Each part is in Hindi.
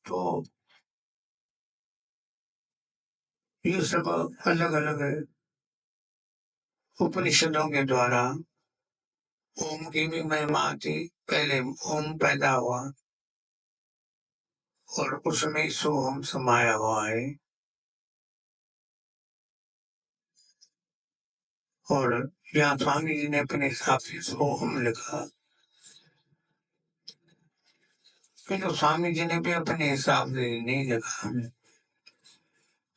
तो ये सब अलग अलग उपनिषदों के द्वारा ओम की भी महिमा थी। पहले ओम पैदा हुआ और उसमें सोहम समाया हुआ है। और यहाँ स्वामी जी ने अपने हिसाब से सोहम लिखा, किंतु स्वामी जी ने भी अपने हिसाब से नहीं लिखा,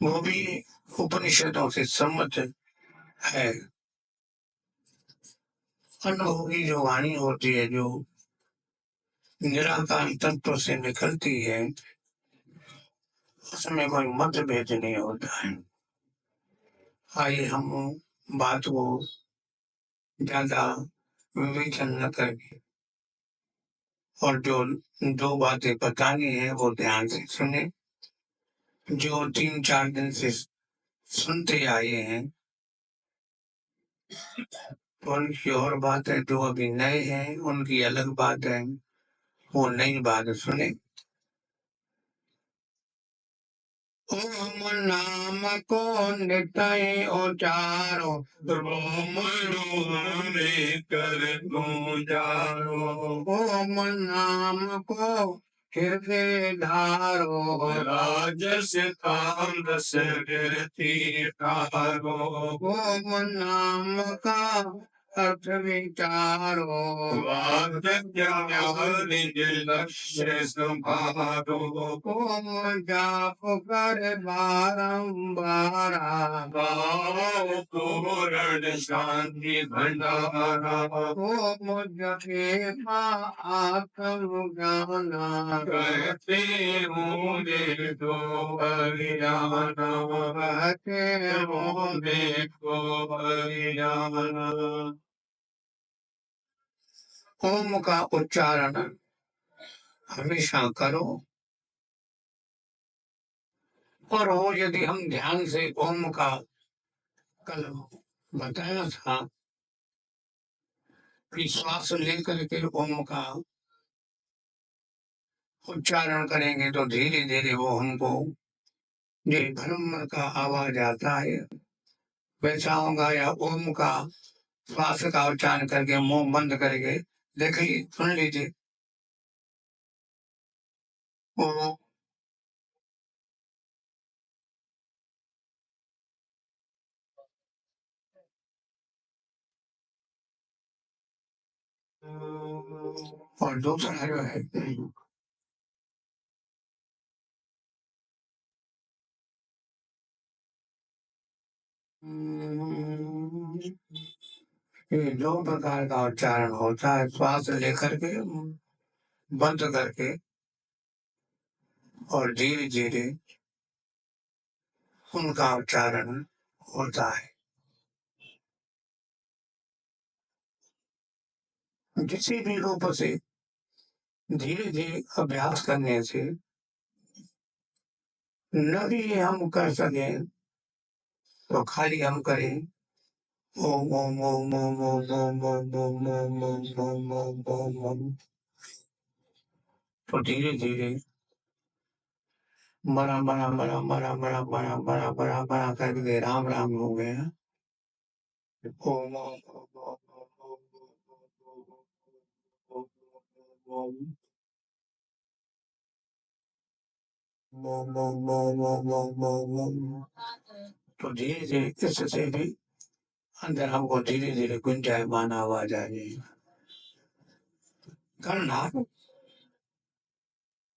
वो भी उपनिषदों से सम्मत है। अनुभव की जो वाणी होती है, जो निराकार तत्व से निकलती है, उसमें कोई मतभेद नहीं होता है। आइए हम बात को ज्यादा विवेचन न करके और जो दो बातें बतानी है वो ध्यान से सुने। जो 3-4 दिन से सुनते आए हैं तो उनकी और बात है, जो अभी नए हैं उनकी अलग बात है, वो नई बात सुने। ओम नाम को नित्य उचारो, में कर गुजारो। ओम नाम को हृदय धारो, राजस तामस गिरती ओम नाम का अर्थ विचारो, निज लक्ष्य संभारो। ओम जाप कर बारंबारा, पूर्ण शांति भंडारा। ओम जपे आत्म ज्ञाना, कहते हूँ देखो अज्ञाना, कहते हूँ देखो अज्ञाना। ओम का उच्चारण हमेशा करो, और वो यदि हम ध्यान से ओम का कल बताया था कि श्वास लेकर के ओम का उच्चारण करेंगे तो धीरे धीरे वो हमको जो ब्रह्म का आवाज आता है वैसा होगा, या ओम का श्वास का उच्चारण करके मुंह बंद करके देखिए, सुन लीजिए। ओ और दूसरा जो है ये दो प्रकार का उच्चारण होता है, श्वास लेकर के बंद करके और धीरे धीरे उनका उच्चारण होता है। किसी भी रूप से धीरे धीरे अभ्यास करने से न भी हम कर सके तो खाली हम करें ओम ओम ओम ओम ओम ओम ओम ओम ओम ओम ओम ओम ओम ओम, तो धीरे धीरे बड़ा बड़ा बड़ा बड़ा बड़ा बड़ा बड़ा बड़ा बड़ा करके राम राम हो गया। ओम ओम ओम ओम ओम ओम ओम ओम ओम ओम ओम ओम, तो धीरे धीरे इससे भी अंदर हमको धीरे धीरे गुंजायमान आवाज आ जाएगी। करना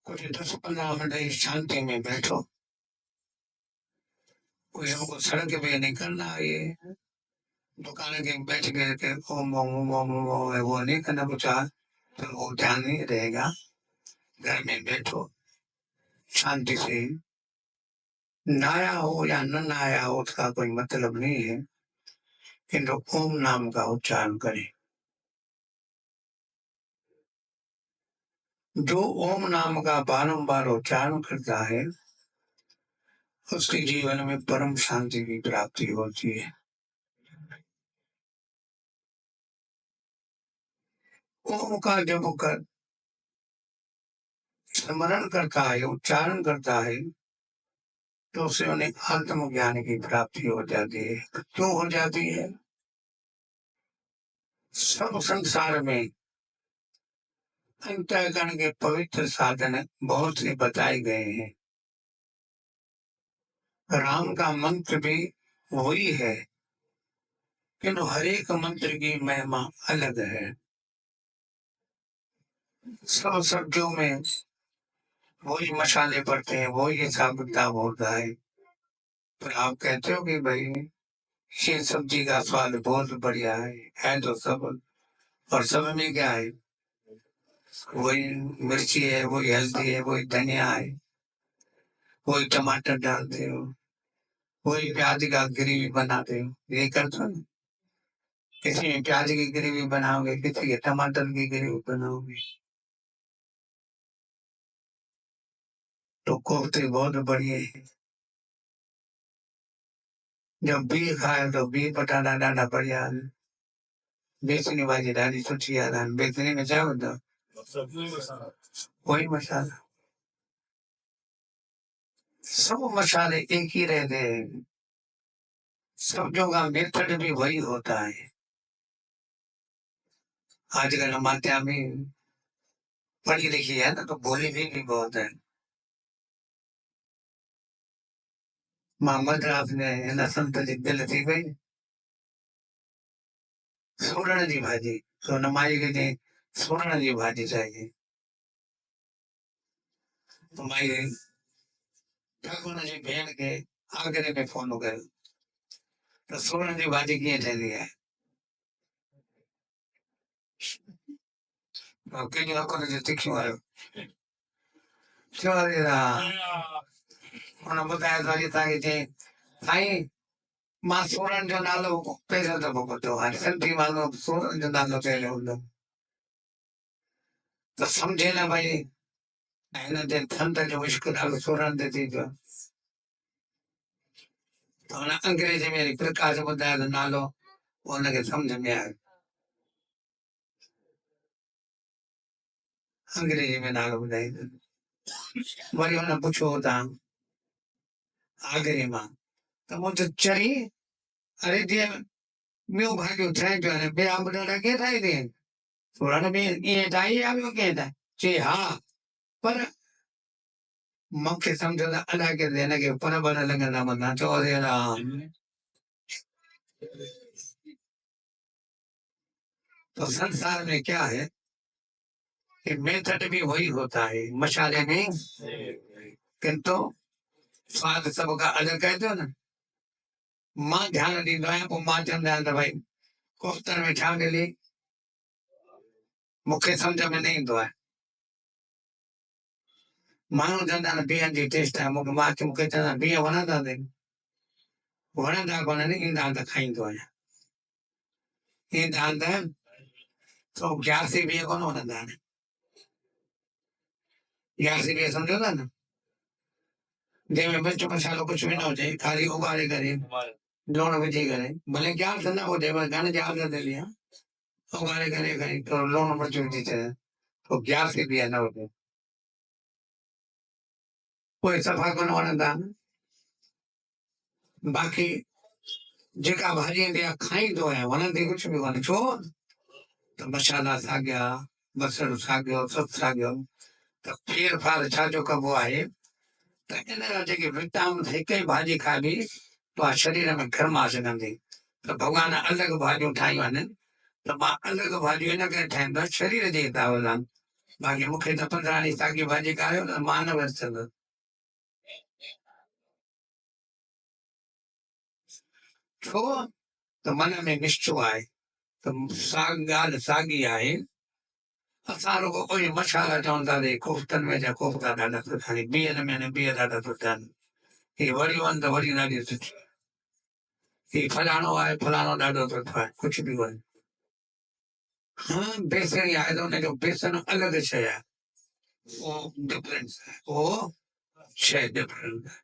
कुछ 10-15 मिनट इस शांति में बैठो। कोई हमको सड़क पे नहीं करना है, ये दुकान के बैठ गए थे ओम ओम ओम ओम ओम ओम, वो नहीं करना कुछ, तो वो ध्यान नहीं रहेगा। घर में बैठो शांति से, नहाया हो या न नहाया हो उसका कोई मतलब नहीं है, किंतु ओम नाम का उच्चारण करें। जो ओम नाम का बारंबार उच्चारण करता है उसके जीवन में परम शांति की प्राप्ति होती है। ओम का जब कर स्मरण करता है, उच्चारण करता है, तो उसे उन्हें आत्मज्ञान की प्राप्ति हो जाती है। क्यों हो जाती है? सब संसार में अंतःकरण के पवित्र साधन बहुत से बताए गए हैं। राम का मंत्र भी वही है, किंतु हर एक मंत्र की महिमा अलग है। सब शब्दों में वही मसाले पड़ते हैं, वही हिसाब किताब होता है। पर आप कहते हो कि भाई ये सब्जी का स्वाद बहुत बढ़िया है तो सब, और सब में क्या है? वही मिर्ची है, वही हल्दी है, वही धनिया है, वही टमाटर डालते हो, वही प्याज का ग्रेवी बनाते हो, ये करते हो ना। किसी में प्याज की ग्रेवी बनाओगे, किसी के टमाटर की ग्रेवी बनाओगे, तो कोफ्ते बहुत बढ़िया है। जब बी खाए तो बी पटाटा डाटा बढ़िया है। बेचने वाली डाली सुची याद है, बेचने में क्या होता? वही मसाला, सब मसाले एक ही रहते हैं, सब्जियों का मेथड भी वही होता है। आजकल हमारे यहाँ भी पढ़ी लिखी है ना, तो बोली भी बहुत है। मोहम्मद राफ ने एना संत जी दिल थी गई सूरण जी भाजी, तो नमाई के ने सूरण जी भाजी चाहिए। तो माई ठाकुर जी भेण के आगरे में फोन कयो, तो सूरण जी भाजी कीअं ठहंदी आहे? केॾी अकुल जो तिखियूं आयो, चयो अरे राम। हुन ॿुधायो त अॼु तव्हांखे चई साईं मां सूरण जो नालो पहिरियों दफ़ो ॿुधो आहे, सिंधी माण्हू सूरण जो नालो पहिरियों ॿुधो, त सम्झे न भई हिन ते संत जो इश्क ॾाढो सूरण ते थी पियो। त हुन अंग्रेजी में वरी प्रकाश ॿुधायो त नालो, हुनखे सम्झ में आयो, अंग्रेजी में नालो ॿुधाई अथनि। वरी हुन पुछियो हुतां आगरे मां, त मूं त चई अरे जीअं ॿियूं भाॼियूं ठाहिनि पियूं आहिनि, ॿिया ॿुधाइण कीअं ठाहींदी आहिनि? सूरण में ईअं ठाही आहे, ॿियो कीअं ठाहे? चई हा, पर मूंखे सम्झो त अलाए की हिनखे पर पर लॻंदा मथां, चयो अरे राम। तो संसार में क्या है कि मेथड भी वही होता है, मसाले में, किंतु स्वाद सबका अलग कहते हो ना। मां ध्यान ॾींदो आहियां, पोइ मां चवंदा आहिनि त भई कोफ्तनि में छा मिली, मूंखे सम्झ में न ईंदो आहे। माण्हू चवंदा आहिनि बिहनि जी टेस्ट आहे, मूंखे चवंदा बिह वणंदा अथई, वणंदा कोन्हनि, ईंदा त खाईंदो आहियां, ईंदा त तो ग्यारसी बिह कोन वणंदा आहिनि। ग्यारसी बिह सम्झो था न, जंहिंमें मिर्च मसालो कुझु बि न हुजे, ख़ाली उॿारे करे लूणु विझी करे, भले ग्यारस न हुजे पर घण जी आदत हली आहे, उॿारे करे खणी थोरो लूणु मिर्च विझी छॾे, पोइ ग्यारसी बिह न हुजे, उहे सफ़ा कोन वणंदा आहिनि। बाक़ी जेका भाॼी ईंदी आहे खाईंदो आहियां, वणंदी कुझु बि कोन्हे। छो त मसाला साॻिया, बसरु साॻियो, सभु साॻियो, त फेर फार छाजो कबो आहे त इन जा जेके विटामिन हिक ई भाॼी खाइबी तो आहे शरीर में गर्माश कंदी, त भॻवान अलॻि भाॼियूं ठाहियूं आहिनि, त मां अलॻि भाॼियूं इन करे ठाहींदो आहियां शरीर जे हिसाब सां। बाक़ी मूंखे त पंद्रहं साॻी भाॼी खारायो न, मां न वरतंदुसि। छो त मन में निश्चो आहे त ॻाल्हि साॻी आहे। असां रुॻो कोई मसाला चवंदासीं कोफ्तनि में, जा कोफ्ता ॾाढा सुठा आहिनि, बिहनि में बिह ॾाढा सुठा आहिनि, ही वड़ियूं आहिनि त वड़ियूं ॾाढियूं सुठियूं, ही फलाणो आहे फलाणो ॾाढो सुठो आहे, कुझु बि कोन्हे। हाँ बेसणी आहे त हुनजो बेसण अलॻि शइ आहे, उहो डिफरेंस आहे, उहो शइ डिफरेंट आहे।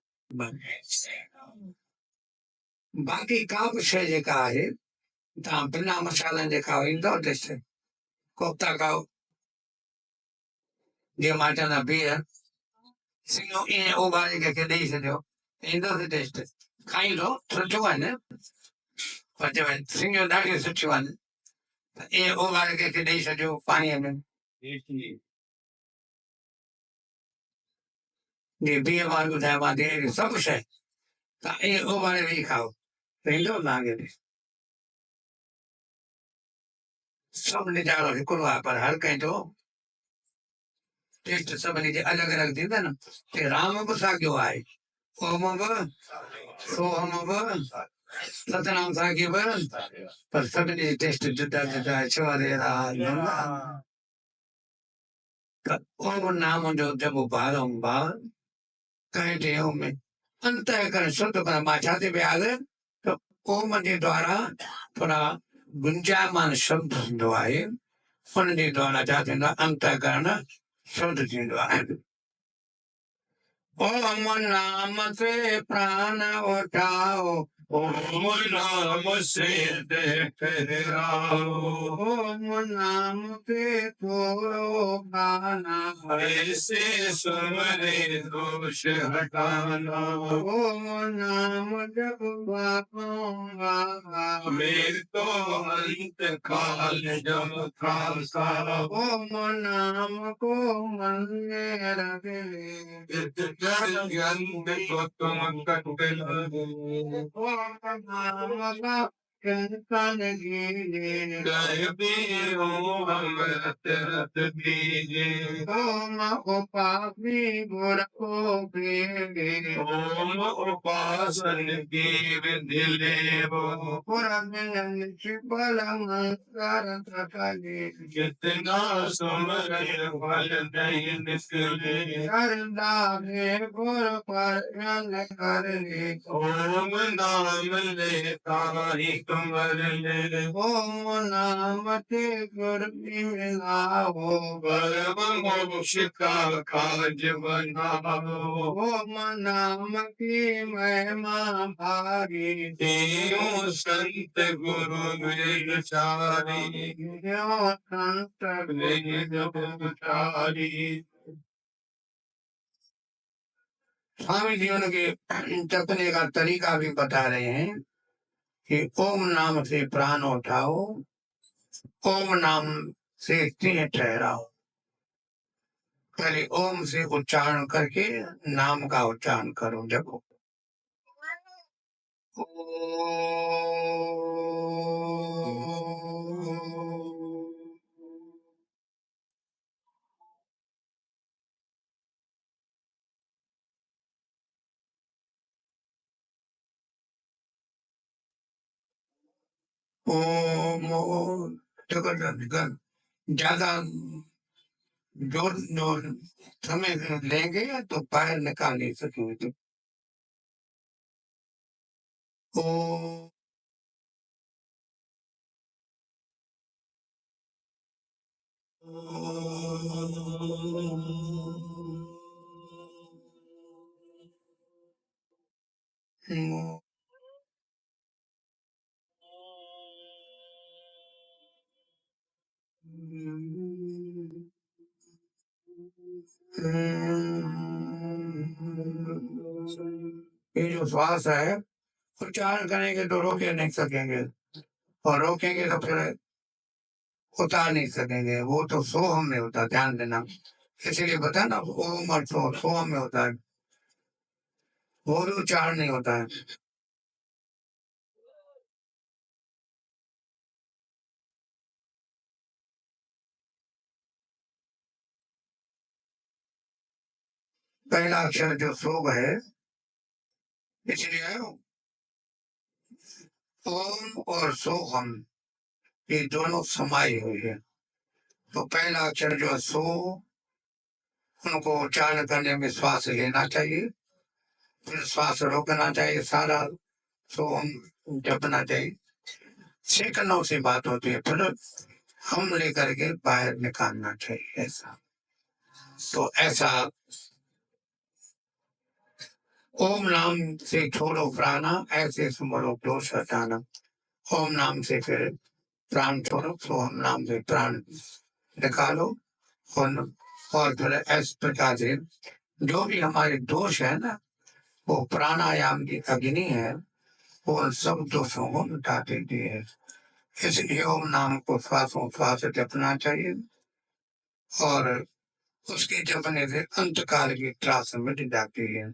बाक़ी का बि शइ जेका आहे, तव्हां बिना मसालनि जे खाओ, ईंदव टेस्ट। कोफ्ता खाओ, ये माचा ना बियर सिंगो इन ओबारे के दे छॾियो ईंदो त टेस्ट खाईंदो सुठो आहे न पर चवनि सिंगियूं ॾाढियूं सुठियूं आहिनि त ईअं ओबारे कंहिंखे ॾेई छॾियो पाणीअ में जीअं बिह वांगुरु ॿुधायोमांव थी अहिड़ी सभु शइ तव्हां ईअं ओबारे वेही खाओ त ईंदो तव्हांखे बि सभु निजारो हिकिड़ो आहे पर हर कंहिंजो टेस्ट सभिनी जे अलॻि अलॻि थींदा न ते राम बि साॻियो आहे ओम बि सोहम बि सतनाम साॻियो बि पर सभिनी जी टेस्ट जुदा जुदा आहे छो हरे राम त ओम नाम जो जब बारंबार कहते हो में अंतःकरण शुद्ध कर मां छा थी वियाद त ओम जे द्वारा थोड़ा गुंजायमान शब्द थींदो आहे उन जे द्वारा छा थींदो आहे अंतःकरण शुद्ध थींदो आहे ओम नाम से प्राण उठाओ ओम नाम से देख राओ ओम नाम पे छोड़ो खाना ऐसे सुमरे दोष हटाना ओम नाम जप बापूंगा मेरे तो अंत काल जब खासा ओम नाम को मन में रखे ज्ञान को तुम कटल ओम उपासनी गुर को ओम उपासन की विधि लेवो कितना सुमरन फल नहीं निकले गुर पर कर ले ओम नाम लेता ही कमर ले ओम नाम ते गुर मिलाओ परम मोक्ष का काज बनाओ ओम नाम की महिमा भारी तीनों संत गुरु विचारी संत विचारी स्वामी जी उनके जपने का तरीका भी बता रहे हैं कि ओम नाम से प्राण उठाओ ओम नाम से स्नेह ठहराओ पहले ओम से उच्चारण करके नाम का उच्चारण करो जपो ओम ज्यादा जोर जोर समय लेंगे तो बाहर निकाल नहीं सकेंगे तो ओम ये जो श्वास है उच्चारण करेंगे तो रोके नहीं सकेंगे और रोकेंगे तो फिर उतार नहीं सकेंगे वो तो सोहम में होता है ध्यान देना इसीलिए बता ना ओम और सोहम में होता है वो भी उच्चारण नहीं होता है पहला अक्षर जो सोग है इसलिए ओम और सोहम ये दोनों समाई हुई है तो पहला अक्षर जो है सो उनको उच्चारण करने में श्वास लेना चाहिए फिर श्वास रोकना चाहिए सारा सोहम जपना चाहिए सेकंडों से बात होती है फिर हम लेकर के बाहर निकालना चाहिए ऐसा तो ऐसा ओम नाम से छोड़ो प्राणा ऐसे सुमरो दोष हटाना ओम नाम से फिर प्राण छोड़ो तो ओम नाम से प्राण निकालो और और फिर इस प्रकार से जो भी हमारे दोष है ना, वो प्राणायाम की अग्नि है, वो उन सब दोषों को मिटा देती है। इसलिए ओम नाम को श्वासोच्छ्वास से जपना चाहिए और उसके जपने से अंतकाल की त्रास मिट जाती है।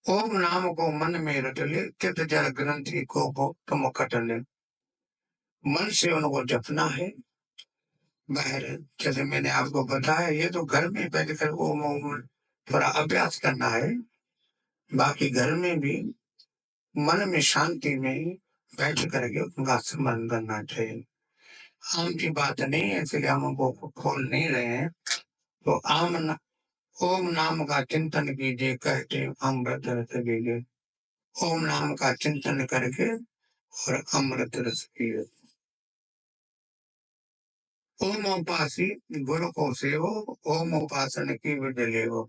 ओम नाम को मन में रट ले, चित्त जड़ ग्रंथि को तुम कट ले। मन से उनको जपना है। बाहर जैसे मैंने आपको बताया, ये तो घर में बैठ कर ओम ओम थोड़ा अभ्यास करना है। बाकी घर में भी मन में शांति में बैठ करके उनका स्मरण करना चाहिए। आम की बात नहीं है, इसलिए हम उनको खोल नहीं रहे हैं। तो ओम नाम का चिंतन कीजिए, कहते अमृत रस कीजिए। ओम नाम का चिंतन करके और अमृत रस पिए। ओम उपासी गुरु को सेवो, ओम उपासना की विधि लेवो।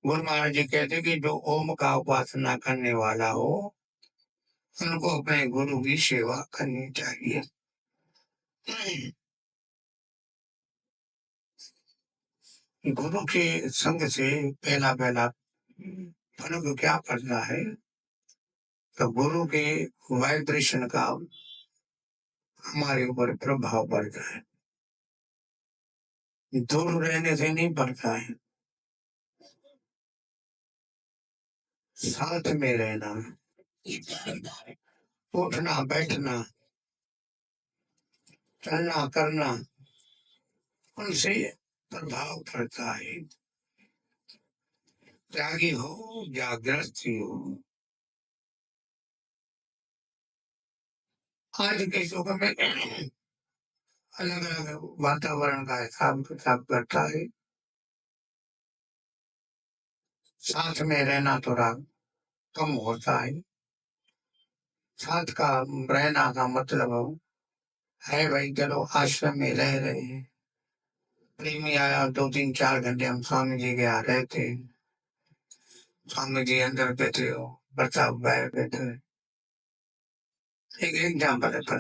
गुरु महाराज जी कहते कि जो ओम का उपासना करने वाला हो, उनको अपने गुरु की सेवा करनी चाहिए। गुरु के संग से पहला पहला फर्क क्या पड़ता है, तो गुरु के वाइब्रेशन का हमारे ऊपर प्रभाव पड़ता है। दूर रहने से नहीं पड़ता है, साथ में रहना, उठना बैठना, चलना करना, उनसे प्रभाव पड़ता है। त्यागी हो या ग्रस्ती हो, आज के युग में अलग अलग वातावरण का हिसाब किताब करता है। साथ में रहना थोड़ा कम होता है। साथ का रहना का मतलब है भाई चलो आश्रम में रह रहे हैं, प्रेमी आया 2 3 4 घंटे हम स्वामी जी के यहाँ रहते, स्वामी जी अंदर बैठे हो, प्रताप बाहर बैठे। एक एग्जाम्पल है पर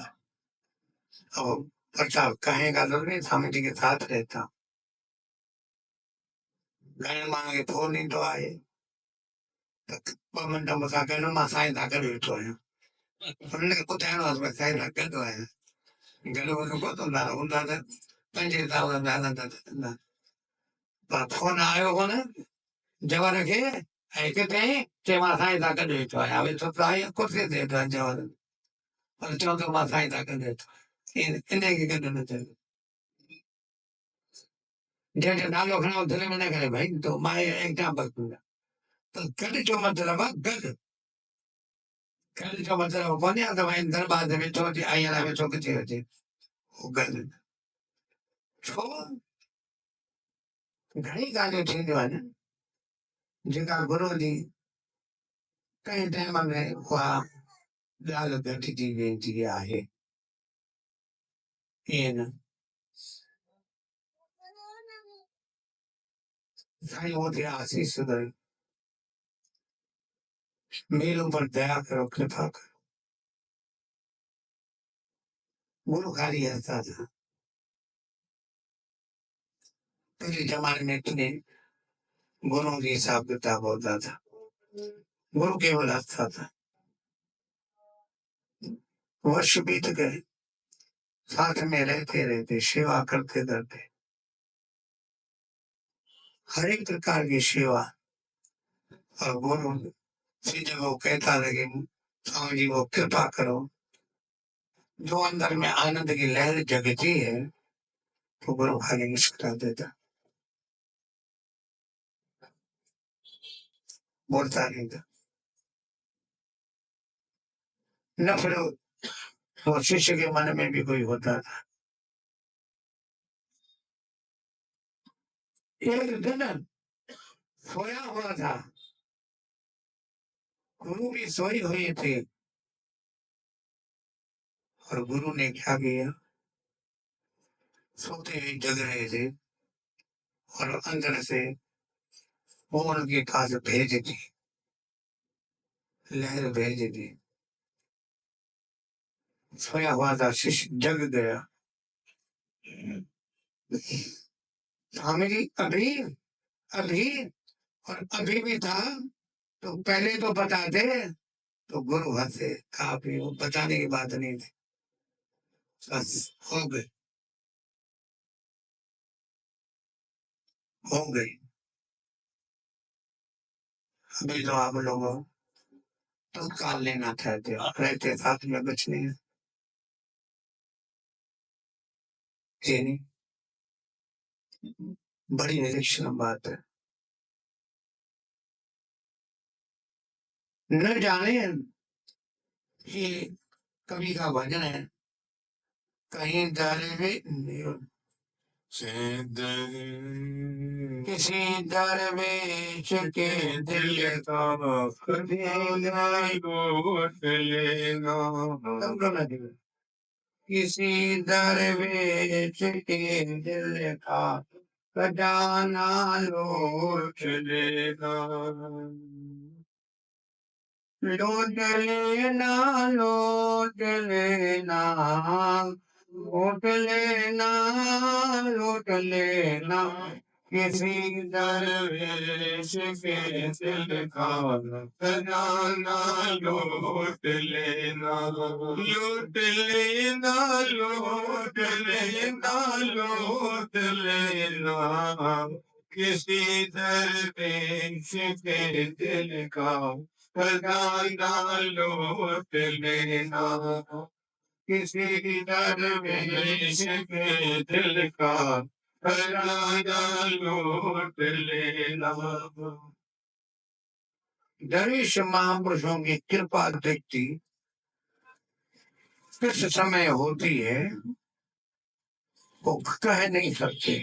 अब प्रताप कहेगा तो नहीं स्वामी जी के साथ रहता, गायन मांगे के फोन नहीं तो आए, ॿ मिंट मूंसां गॾु मां साईं सां गॾु वेठो आहियां, हुनखे ॿुधाइणो आहे भई साईं सां गॾु आहियां, गॾु वॾो कोन हूंदा त पंहिंजे हिसाब सां हलंदा था। पर फोन आयो कोन, जवान खे ऐं किथे चई मां साईं सां गॾु वेठो आहियां, वेठो त आहियां कुर्सीअ ते वेठो आहियां जवान, पर चवंदो मां साईं सां गॾु वेठो आहियां, इन खे गॾु न चयो। जंहिंजो नालो खणां दिलि में न करे भाई, तो मां एग्जाम्पल दूंगा, तो गॾु जो मतिलबु आहे गॾु, गॾु जो मतिलबु कोन्हे त भाई दरबार ते वेठो हुजे हींअर वेठो किथे हुजे, उहो गॾु छो। घणी ॻाल्हियूं थींदियूं आहिनि जेका गुरू जी कंहिं टाइम में उहा ॻाल्हि घटिजी वेंदी आहे। ईअं न साईं ओते आसीस करो, मेरे ऊपर दया करो, कृपा करो। गुरु खाली हंसता था। पहले जमाने में इतने गुरु जी हिसाब किताब होता था, गुरु केवल हंसता था। वर्ष बीत गए, साथ में रहते रहते सेवा करते करते हर एक प्रकार की सेवा, और गुरु से जब वो कहता था कि स्वामी जी वो कृपा करो, जो अंदर में आनंद की लहर जगती है, तो गुरु खाली मुस्कुरा देता, बोलता नहीं था। न फिर वो शिष्य के मन में भी कोई होता था। एक दिन सोया हुआ था, गुरु भी सोई हुई थी, और गुरु ने क्या किया, सोते हुए जग रहे थे और अंदर से वो उनके पास भेज दी, लहर भेज दी। सोया हुआ था, शिष्य जग गया। स्वामी जी अभी अभी और अभी भी था, तो पहले तो बता दे। तो गुरु हंसे, काफी वो बताने की बात नहीं थी, बस हो गई, हो गई। अभी तो आप लोगों तो काल लेना चाहते हो, रहते साथ में कुछ नहीं है। ये नहीं, बड़ी निरीक्षण बात है। न जाने ये कवि का भजन है, कहीं दरवे किसी दरवेश के दिल का खजाना लूट लेना। किसी दरवेश के दिल का खजाना लूट लेना। लूट लेना, लूट लेना, लूट लेना, लूट लेना। किसी दरवेश के दिल का खजाना लूट लेना। लूट लेना, लूट लेना, लूट लेना। किसी दरवेश के दिल का खजाना लूट लेना। किसी दरवेश के दिल का खजाना लूट लेना। दरवेश महापुरुषों की कृपा दृष्टि किस समय होती है वो कह नहीं सकते।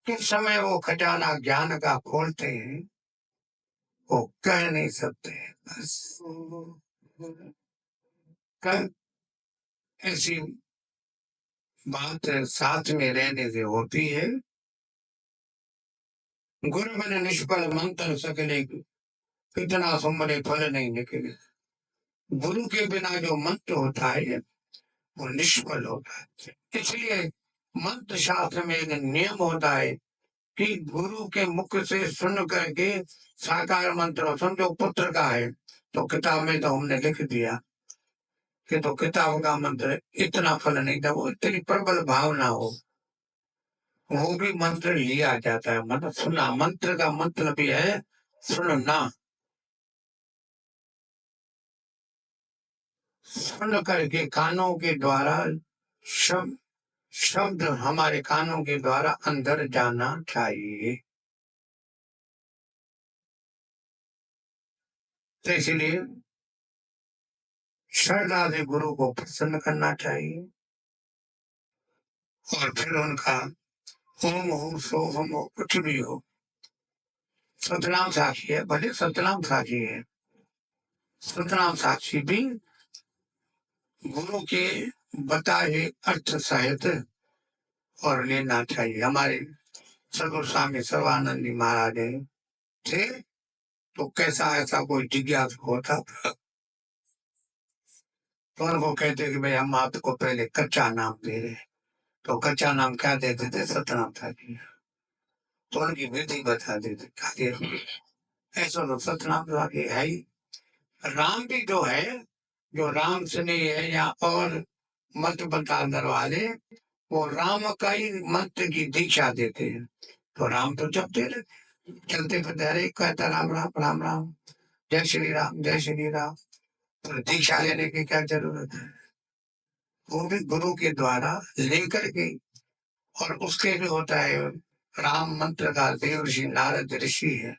किस समय वो खजाना ज्ञान का खोलते हैं वो कह नहीं सकते। बस कल ऐसी बात साथ में रहने से होती है। गुरु बिन निष्फल मंत्र सकले, कितना सुमरे फल नहीं निकले। गुरु के बिना जो मंत्र होता है वो निष्फल होता है। इसलिए मंत्र शास्त्र में एक नियम होता है कि गुरु के मुख से सुन करके साकार मंत्र, समझो पुत्र का है तो किताब में तो हमने लिख दिया कि तो किताब का मंत्र इतना फल नहीं था, वो इतनी प्रबल भावना हो वो भी मंत्र लिया जाता है। मतलब सुनना, मंत्र का मतलब ये है सुनना। सुन करके कानों के द्वारा शब्द शब्द हमारे कानों के द्वारा अंदर जाना चाहिए। तो इसलिए श्रद्धा से गुरु को प्रसन्न करना चाहिए और फिर उनका ओम हो सोहम हो कुछ भी हो, सतनाम साक्षी है, भले सतनाम साक्षी है, सतनाम साक्षी भी गुरु के बताए अर्थ सहित और लेना चाहिए। हमारे सदगुरु स्वामी सर्वानंदी महाराज थे तो कैसा ऐसा कोई जिज्ञासु होता तो उनको कहते कि भाई हम आपको पहले कच्चा नाम दे रहे, तो कच्चा नाम क्या देते थे? सतनाम साक्षी। तो उनकी विधि बता देते, क्या दे ऐसा तो सतनाम साक्षी है ही। राम भी जो है, जो राम स्नेही है या और मंत्र बताने वाले, वो राम का ही मंत्र की दीक्षा देते हैं। तो राम तो जपते रहते, चलते फिरते हरे कहता राम राम राम राम, जय श्री राम जय श्री राम। तो दीक्षा लेने की क्या जरूरत है? वो भी गुरु के द्वारा लेकर के, और उसके भी होता है राम मंत्र का देव ऋषि नारद ऋषि है,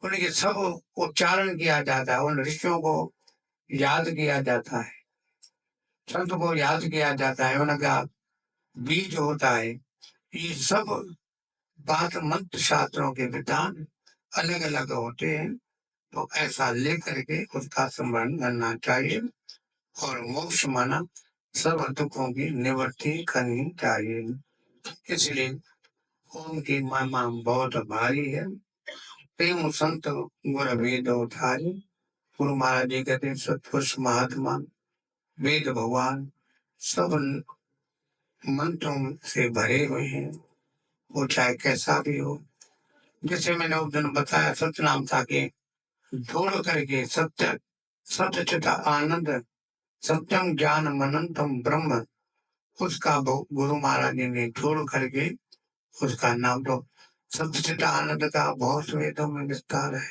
उनके सब उच्चारण किया जाता है, उन ऋषियों को याद किया जाता है, संत को याद किया जाता है, उनका बीज होता है। ये सब बात मंत्र शास्त्रों के विधान अलग अलग होते हैं, तो ऐसा लेकर के उसका स्मरण करना चाहिए और मोक्ष माना सब दुखों की निवृत्ति करनी चाहिए। इसलिए ओम की महिमा बहुत भारी है। प्रेम संत गुर वेद उधारी, गुरु महाराज जी कहते हैं सत्पुरुष महात्मा वेद भगवान सब मंत्रों से भरे हुए हैं, वो चाहे कैसा भी हो। जैसे मैंने उस दिन बताया सतनाम था कि जोड़ करके सत्य सत्य चित आनंद सत्यम ज्ञान मनंतम ब्रह्म, उसका गुरु महाराज जी ने जोड़ करके उसका नाम तो सत्य चित आनंद का बहुत वेदों में विस्तार है।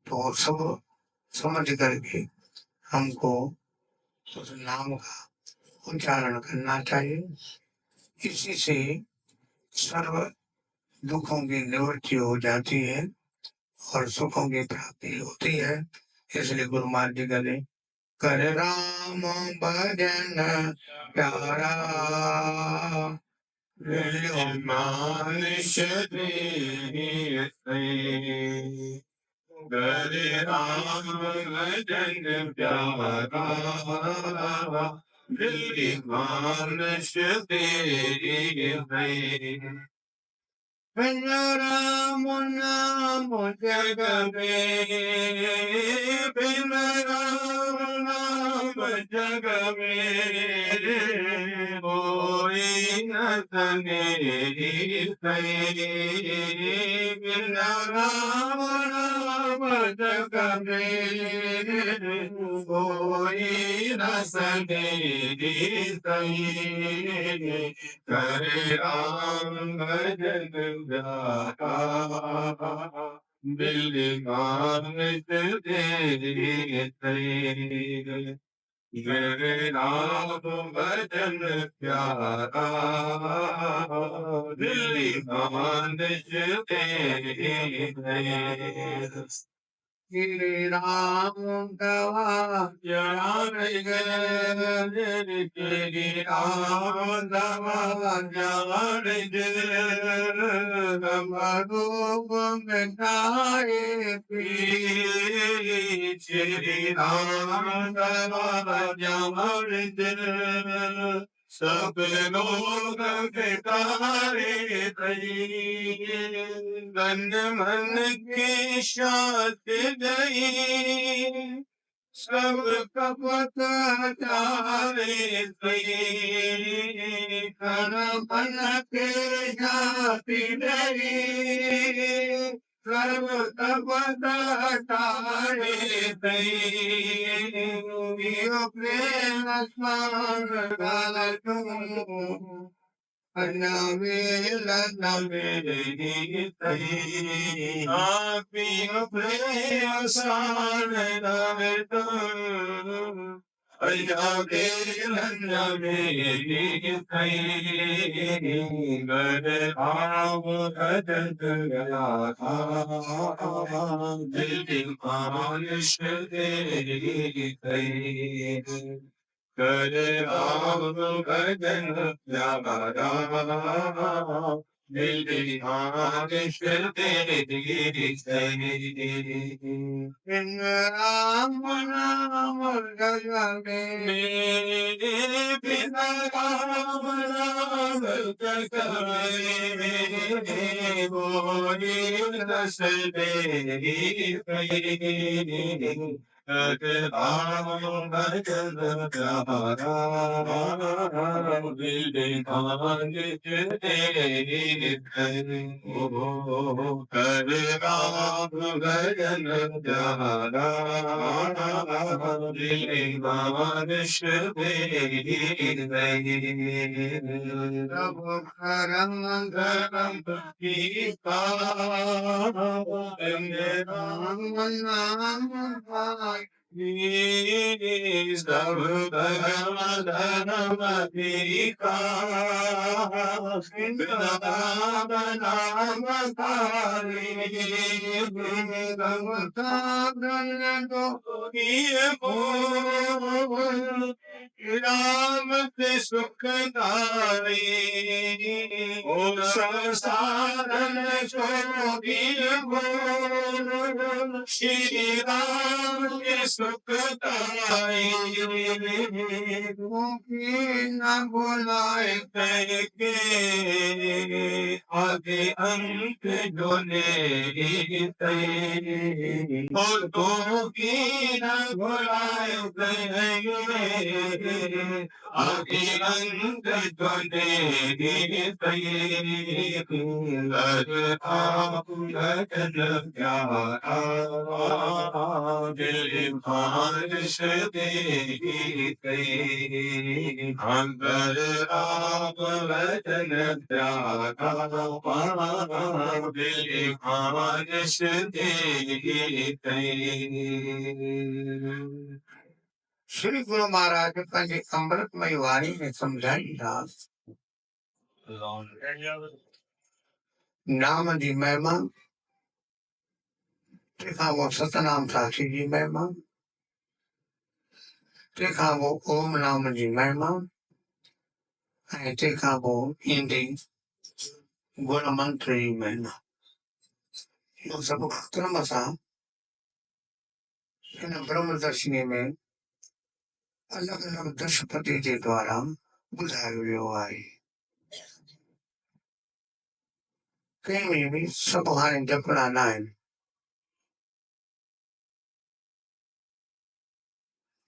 तो सब समझ करके हमको उस नाम का उच्चारण करना चाहिए। इसी से सर्व दुखों की निवृत्ति हो जाती है और सुखों की प्राप्ति होती है। इसलिए गुरु महाराज जी कहते कर राम भजन प्यारा मानुष कर राम भजन प्यारा मानुष तेरी राम नाम जग में बिन राम नाम जग में कोई न तनेरी बिन राम नाम जग में कोई न सनेरी करे राम भजन प्यारा बिलगान तेरे करे राम भजन प्यारा बिलगान तेरे श्री राम गवा जान गए श्री राम गवा जान गए रूप मिटाए श्री राम गवा जान गए सब लोग बेटारे तन मन की शांति गई सब कपट हटारे तन मन के जाति गई सर्व कपट हटारे प्रेम स्मरण नवे प्रेम सान गर आव भजन दिल मानुष तेरी कर राम भजन प्यारा दिल मानुष तेरी राम नाम जग में बिन राम नाम जग में कोई न सनेरी राम भजन प्यारा दिल मानुष तेरी कर राम भजन प्यारा दिल मानुष तेरी सब करम धर्म राम नाम सब धर्म धर्म नाम राम ते सुखदाई और संसारन जोगी बोल श्री राम के सुखदाई न बुलाए करके आगे अंत डोले और तो की न बुलाए आगे अंत डोले आप लगन प्यारा दिल बारिश दे अंदर आप लगन प्यारा दिल बारिश दे श्री गुरु महाराज पंहिंजी अमृतमय वाणी में समझाईंदा नाम जी महिमा तंहिंखां पोइ सतनाम साखी जी महिमा तंहिंखां पोइ ओम नाम जी महिमा ऐं तंहिंखां पोइ ईंदी गुण मंत्र जी महिमा इहो सभु क्रम सां हिन ब्रह्मदर्शनी में अलॻि अलॻि दशपति जे द्वारा ॿुधायो वियो आहे कंहिंमें बि सभु हाणे जपणा न आहिनि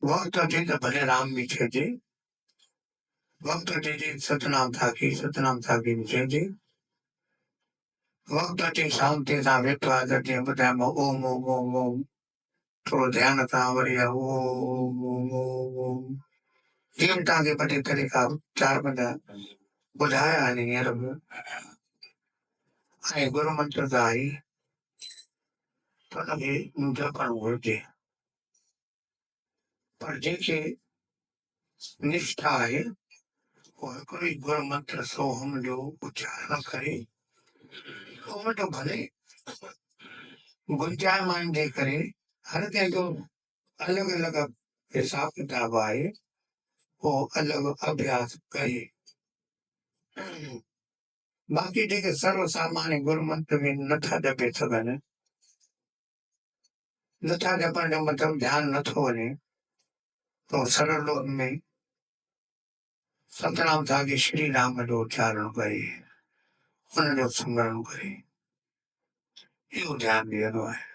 वक़्तु अचे त भले राम बि चइजे वक़्तु अचे सतनाम साखी बि चइजे वक़्तु अचे शांति सां वेठो आहे त जीअं ॿुधायोमांव ओम ओम ओम ओम थोरो ध्यान सां वरी ओम ओम ओम ओम जीअं तव्हांखे ॿ टे तरीक़ा 4-5 ॿुधाया आहिनि हींअर बि ऐं गुरू मंत्र त आहे त हुनखे जपणु घुरिजे पर जंहिंखे निष्ठा आहे उहो हिकिड़ो ई गुरू मंत्र सोहम जो उच्चारण करे उन जो भले गुंजायमान जे करे हर कंहिंजो अलॻि अलॻि हिसाब किताब आहे उहो अलॻि अभ्यास करे बाक़ी जेके सर्व सामान्य गुरू मंत्र में नथा जपे सघनि नथा जपण जो मतिलबु ध्यानु नथो वञे तो सरल लोक में सतनाम साखी श्री राम जो उच्चारण करे हुनजो स्मरण करे इहो ध्यानु ॾियणो आहे